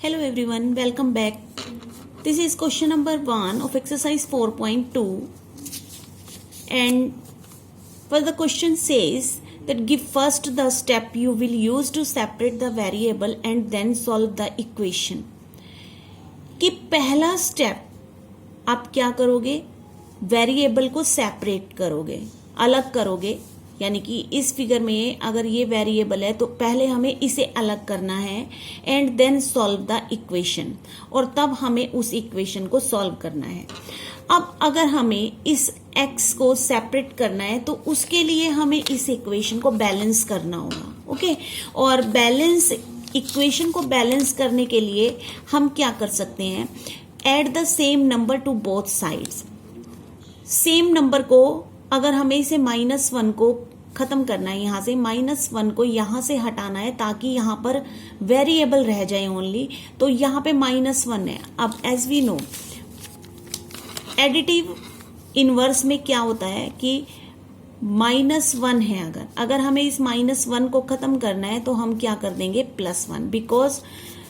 Hello everyone, welcome back. This is question number 1 of exercise 4.2 and for the question says that give first the step you will use to separate the variable and then solve the equation. कि पहला step आप क्या करोगे, variable को separate करोगे, अलग करोगे. यानी कि इस फिगर में अगर ये वेरिएबल है तो पहले हमें इसे अलग करना है and then solve the equation, और तब हमें उस इक्वेशन को सॉल्व करना है. अब अगर हमें इस x को सेपरेट करना है तो उसके लिए हमें इस इक्वेशन को बैलेंस करना होगा. ओके, और बैलेंस इक्वेशन को बैलेंस करने के लिए हम क्या कर सकते हैं, add the same number to both sides. Same number को अगर हमें इसे -1 को खत्म करना है, यहां से -1 को यहां से हटाना है ताकि यहां पर वेरिएबल रह जाए ओनली, तो यहां पे -1 है. अब as we know additive inverse में क्या होता है कि -1 है. अगर हमें इस -1 को खत्म करना है तो हम क्या कर देंगे +1, बिकॉज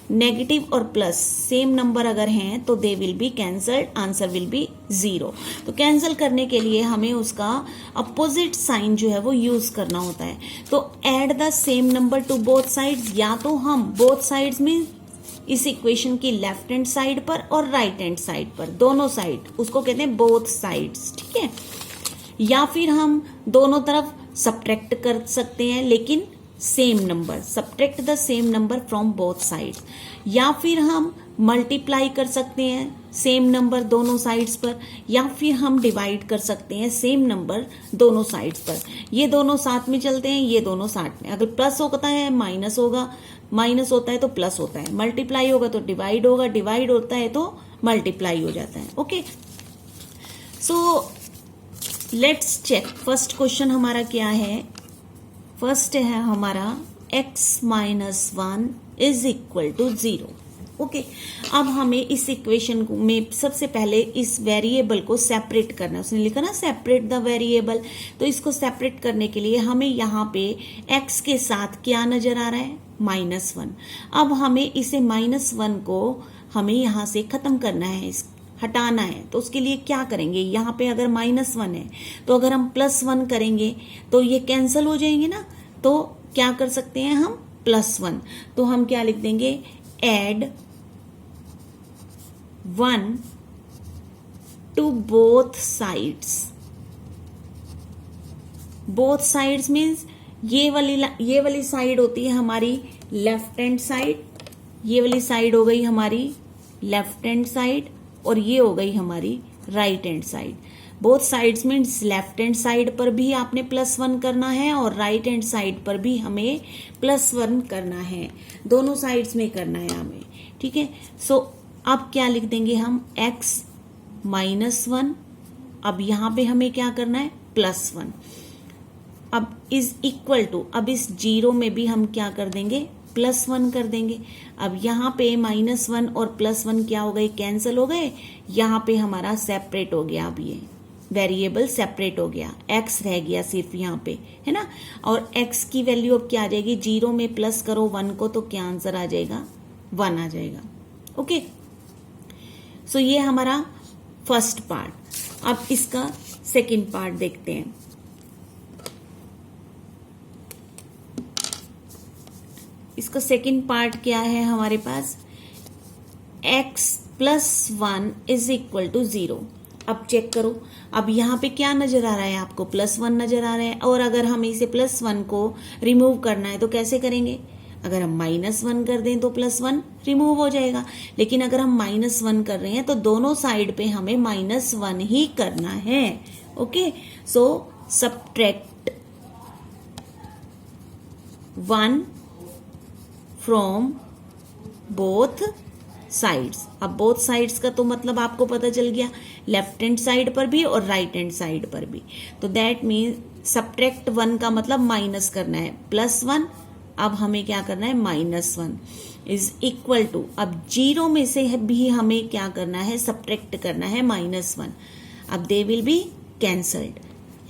नेगेटिव और प्लस सेम नंबर अगर हैं तो they will be cancelled, answer will be 0. तो कैंसिल करने के लिए हमें उसका अपोजिट साइन जो है वो यूज करना होता है. तो add the same number to both sides, या तो हम बोथ साइड्स में इस इक्वेशन की लेफ्ट हैंड साइड पर और राइट हैंड साइड पर, दोनों साइड, उसको कहते हैं बोथ साइड्स. ठीक है, या फिर हम दोनों तरफ सब्ट्रैक्ट कर सकते हैं लेकिन same number, subtract the same number from both sides, या फिर हम मल्टीप्लाई कर सकते हैं सेम नंबर दोनों साइड्स पर, या फिर हम डिवाइड कर सकते हैं सेम नंबर दोनों साइड्स पर. ये दोनों साथ में चलते हैं, ये दोनों साथ में. अगर प्लस होता है माइनस होगा, माइनस होता है तो प्लस होता है, मल्टीप्लाई होगा तो डिवाइड होगा, डिवाइड होता है तो मल्टीप्लाई हो जाता है. Okay, so let's check. First question हमारा क्या है, फर्स्ट है हमारा x - 1 is equal to 0. Okay, अब हमें इस इक्वेशन में सबसे पहले इस वेरिएबल को सेपरेट करना है. उसने लिखा ना सेपरेट द वेरिएबल, तो इसको सेपरेट करने के लिए हमें यहाँ पे x के साथ क्या नजर आ रहा है, -1. अब हमें इसे -1 को हमें यहाँ से खत्म करना है, हटाना है. तो उसके लिए क्या करेंगे, यहाँ पे अगर -1 है तो अगर हम +1 करेंगे तो ये कैंसिल हो जाएंगे ना. तो क्या कर सकते हैं हम, +1. तो हम क्या लिख देंगे, add 1 to both sides. Both sides means ये वाली साइड होती है हमारी लेफ्ट हैंड साइड, ये वाली साइड हो गई हमारी लेफ्ट हैंड साइड, और ये हो गई हमारी right hand side. Both sides means left hand side पर भी आपने +1 करना है और राइट हैंड साइड पर भी हमें +1 करना है, दोनों साइड्स में करना है हमें. ठीक है, सो अब क्या लिख देंगे हम, x - 1. अब यहां पे हमें क्या करना है, +1. अब इज इक्वल टू, अब इस 0 में भी हम क्या कर देंगे, +1 कर देंगे. अब यहाँ पे -1 और +1 क्या हो गए, कैंसिल हो गए. यहाँ पे हमारा सेपरेट हो गया, अब ये वेरिएबल सेपरेट हो गया, x रह गया सिर्फ यहाँ पे, है ना. और x की वैल्यू अब क्या आ जाएगी, 0 में प्लस करो 1 को तो क्या आंसर आ जाएगा, 1 आ जाएगा. ओके, सो ये हमारा फर्स्ट पार्ट. अब इसका सेकंड पार्ट देखते हैं. इसका सेकंड पार्ट क्या है हमारे पास, x + 1 इज इक्वल टू 0. अब चेक करो, अब यहाँ पे क्या नजर आ रहा है आपको, +1 नजर आ रहा है. और अगर हमें इसे +1 को रिमूव करना है तो कैसे करेंगे, अगर हम -1 कर दें तो +1 रिमूव हो जाएगा, लेकिन अगर हम -1 कर रहे हैं तो दोनों साइड पे हमें -1 ही करना है. Okay, so subtract 1 from both sides. अब बोथ साइड्स का तो मतलब आपको पता चल गया, लेफ्ट हैंड साइड पर भी और राइट हैंड साइड पर भी. तो दैट मीन्स सब्ट्रैक्ट 1 का मतलब माइनस करना है, +1. अब हमें क्या करना है, -1 इज इक्वल टू, अब 0 में से भी हमें क्या करना है, सब्ट्रैक्ट करना है -1. अब they will be cancelled.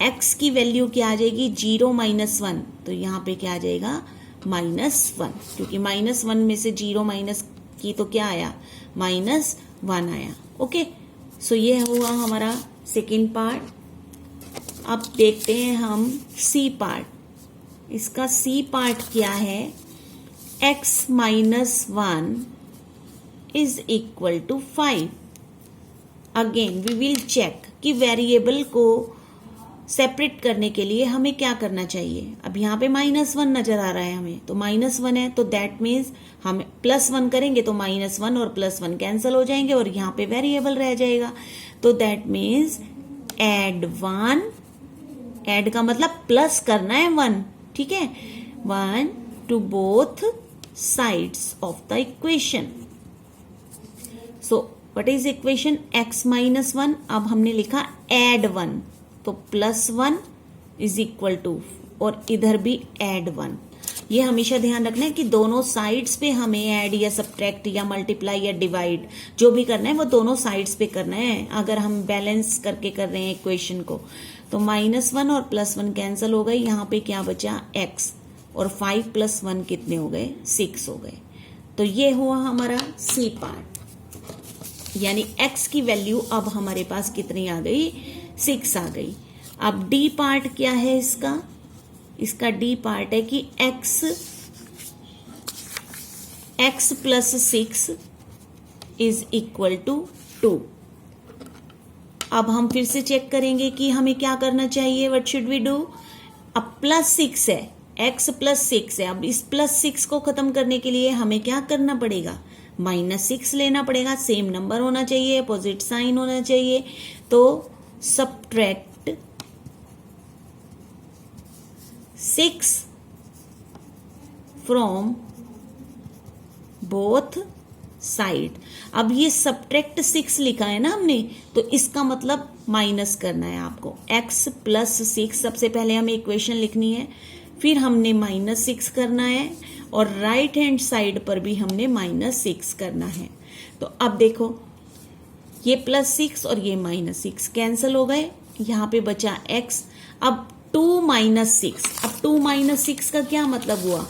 x की वैल्यू क्या आ जाएगी, 0 - 1, तो यहाँ पे क्या आ जाएगा, -1, क्योंकि -1 में से 0 माइनस की तो क्या आया, -1 आया। ओके, सो ये हुआ हमारा सेकेंड पार्ट। अब देखते हैं हम सी पार्ट। इसका सी पार्ट क्या है, x - 1 is equal to 5। Again we will check कि वेरिएबल को सेपरेट करने के लिए हमें क्या करना चाहिए। अब यहाँ पे -1 नजर आ रहा है हमें, तो -1 है, तो दैट मीन्स हम +1 करेंगे तो -1 और +1 कैंसिल हो जाएंगे और यहाँ पे वेरिएबल रह जाएगा। तो दैट मीन्स ऐड 1, ऐड का मतलब प्लस करना है 1, ठीक है, 1 to both sides of the equation. So what is equation, x - 1, अब हमने लिखा ऐड 1, तो +1 इज इक्वल टू, और इधर भी ऐड 1। ये हमेशा ध्यान रखना है कि दोनों साइड्स पे हमें ऐड या सब्ट्रैक्ट या मल्टीप्लाई या डिवाइड जो भी करना है वो दोनों साइड्स पे करना है। अगर हम बैलेंस करके कर रहे हैं इक्वेशन को, तो -1 और +1 कैंसिल हो गए, यहाँ पे क्या बचा x, और 5 + 1 कितने हो गए, 6 हो गए। तो ये हुआ हमारा सी पार्ट, यानी x की वैल्यू अब हमारे पास कितनी आ गई, 6 आ गई। अब डी पार्ट क्या है इसका, इसका डी पार्ट है कि x + 6 इज इक्वल टू 2। अब हम फिर से चेक करेंगे कि हमें क्या करना चाहिए, व्हाट शुड वी डू। अब +6 है, x + 6 है, अब इस +6 को खत्म करने के लिए हमें क्या करना पड़ेगा, -6 लेना पड़ेगा। सेम नंबर होना चाहिए, अपोजिट साइन होना चाहिए, तो सब्ट्रैक्ट 6 फ्रॉम बोथ साइड। अब ये सब्ट्रैक्ट 6 लिखा है ना हमने, तो इसका मतलब माइनस करना है आपको। x + 6, सबसे पहले हमें इक्वेशन लिखनी है, फिर हमने -6 करना है, और राइट हैंड साइड पर भी हमने -6 करना है। तो अब देखो, ये +6 और ये -6 कैंसिल हो गए, यहाँ पे बचा x। अब 2 - 6, अब 2 - 6 का क्या मतलब हुआ,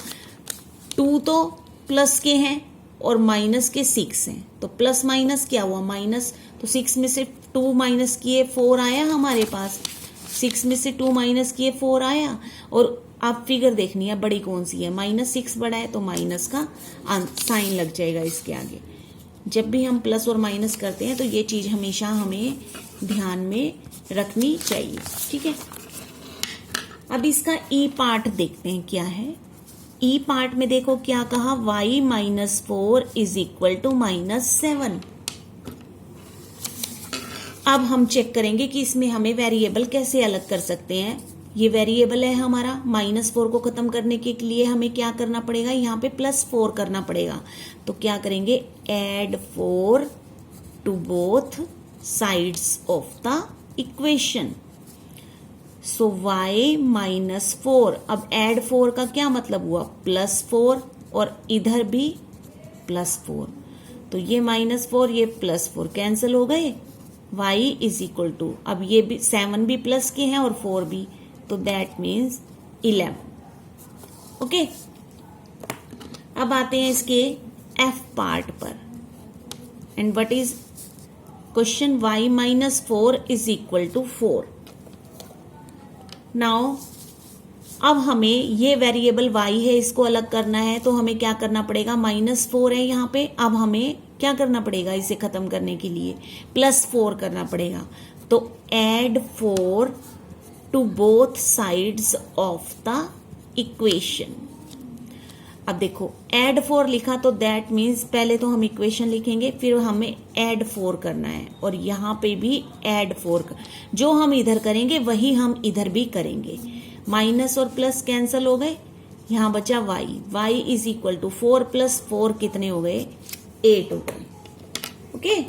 2 तो प्लस के हैं और माइनस के 6 हैं, तो प्लस माइनस क्या हुआ, माइनस। तो 6 में से 2 माइनस किए 4 आया हमारे पास, 6 में से 2 माइनस किए 4 आया। और आप फिगर देखनी है बड़ी कौन सी है, -6 बड़ा है, तो माइनस का साइन लग जाएगा इसके आगे। जब भी हम प्लस और माइनस करते हैं तो ये चीज हमेशा हमें ध्यान में रखनी चाहिए, ठीक है। अब इसका ई पार्ट देखते हैं क्या है। ई पार्ट में देखो क्या कहा, y - 4 इज इक्वल टू -7। अब हम चेक करेंगे कि इसमें हमें वेरिएबल कैसे अलग कर सकते हैं। ये वेरिएबल है हमारा, -4 को खत्म करने के लिए हमें क्या करना पड़ेगा, यहाँ पे +4 करना पड़ेगा। तो क्या करेंगे, add 4 to both sides of the equation. So y - 4, अब ऐड 4 का क्या मतलब हुआ, +4, और इधर भी +4, तो ये -4 ये +4 कैंसिल हो गए, y इज इक्वल टू, अब ये भी 7 भी प्लस के हैं और 4 भी, तो दैट मीन्स 11। ओके, अब आते हैं इसके f पार्ट पर। And what is question, y - 4 is equal to 4। Now अब हमें ये वेरिएबल y है, इसको अलग करना है, तो हमें क्या करना पड़ेगा, -4 है यहाँ पे, अब हमें क्या करना पड़ेगा इसे खत्म करने के लिए, +4 करना पड़ेगा। तो add 4 to both sides of the equation. अब देखो ऐड 4 लिखा, तो दैट मीन्स पहले तो हम इक्वेशन लिखेंगे, फिर हमें ऐड 4 करना है, और यहाँ पे भी ऐड 4 जो हम इधर करेंगे वही हम इधर भी करेंगे। माइनस और प्लस कैंसिल हो गए, यहाँ बचा y इज इक्वल टू 4 + 4 कितने हो गए, 8 हो गए। ओके,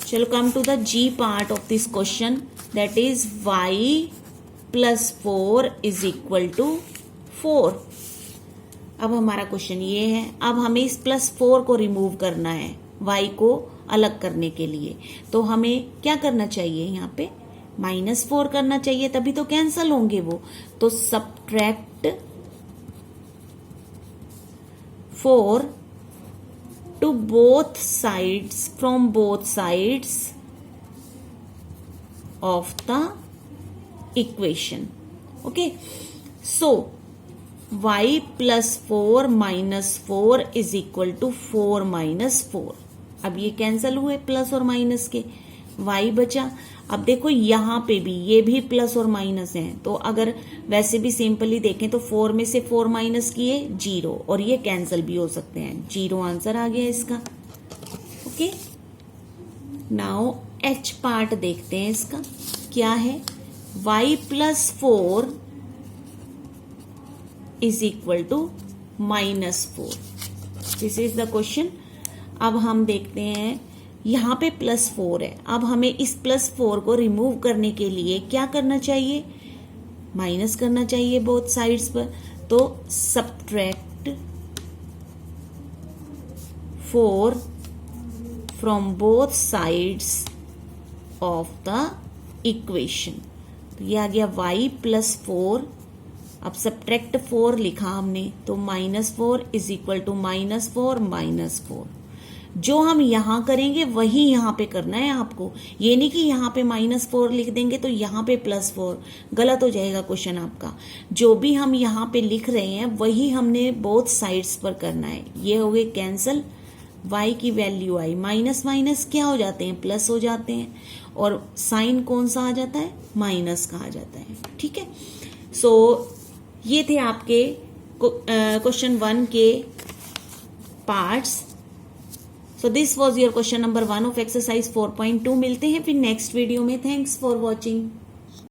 चलो come to the G part of this question, that is y + 4 is equal to 4। अब हमारा क्वेश्चन ये है, अब हमें इस +4 को रिमूव करना है y को अलग करने के लिए, तो हमें क्या करना चाहिए, यहाँ पे -4 करना चाहिए, तभी तो कैंसल होंगे वो। तो subtract 4 to both sides, from both sides of the equation. Okay, so y plus 4 minus 4 is equal to 4 minus 4. अब ये कैंसल हुए प्लस और माइनस के, y बचा. अब देखो यहाँ पे भी ये भी प्लस और माइनस है, तो अगर वैसे भी सिंपली देखें तो 4 में से 4 माइनस किए 0, और ये कैंसल भी हो सकते हैं. 0 आंसर आ गया इसका. ओके, नाउ h पार्ट देखते हैं इसका क्या है. y plus 4 is equal to -4. This is the question. अब हम देखते हैं यहां पे +4 है. अब हमें इस +4 को रिमूव करने के लिए क्या करना चाहिए, माइनस करना चाहिए बोथ साइड्स पर. तो subtract 4 from both sides of the equation. तो ये आ गया y प्लस 4. अब सब्ट्रैक्ट 4 लिखा हमने, तो -4 इज इक्वल टू -4 -4. जो हम यहां करेंगे वही यहां पे करना है आपको. ये नहीं कि यहां पे -4 लिख देंगे तो यहां पे +4, गलत हो जाएगा क्वेश्चन आपका. जो भी हम यहां पे लिख रहे हैं वही हमने बोथ साइड्स पर करना है. ये हो गए कैंसल. y की वैल्यू आई, माइनस माइनस क्या हो जाते हैं, प्लस हो जाते हैं, और साइन कौन सा आ जाता है, माइनस का आ जाता है. ठीक है. सो ये थे आपके क्वेश्चन 1 के parts. So this was your question number 1 of exercise 4.2. मिलते हैं फिर नेक्स्ट वीडियो में. Thanks for watching.